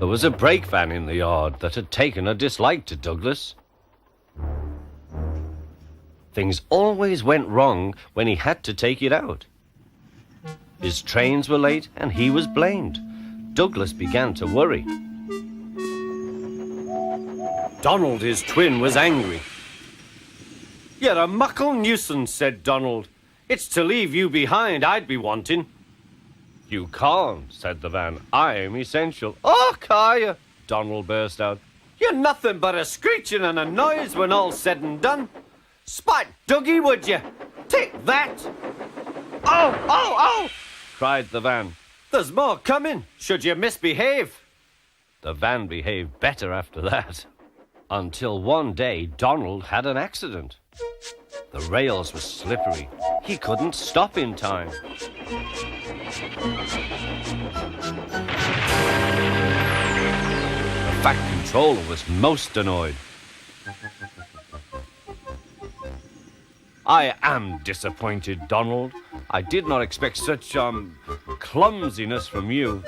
There was a Breakvan in the yard that had taken a dislike to Douglas. Things always went wrong when he had to take it out. His trains were late and he was blamed. Douglas began to worry. Donald, his twin, was angry. "You're a muckle nuisance," said Donald. "It's to leave you behind I'd be wanting." "You can't," said the van. "I'm essential." "Oh, are you?" Donald burst out. "You're nothing but a screeching and a noise when all's said and done. Spite Dougie, would you? Take that!" "Oh, oh, oh!" cried the van. "There's more coming, should you misbehave." The van behaved better after that. Until one day Donald had an accident. The rails were slippery. He couldn't stop in time. The Fat Controller was most annoyed. "I am disappointed, Donald. I did not expect such, clumsiness from you.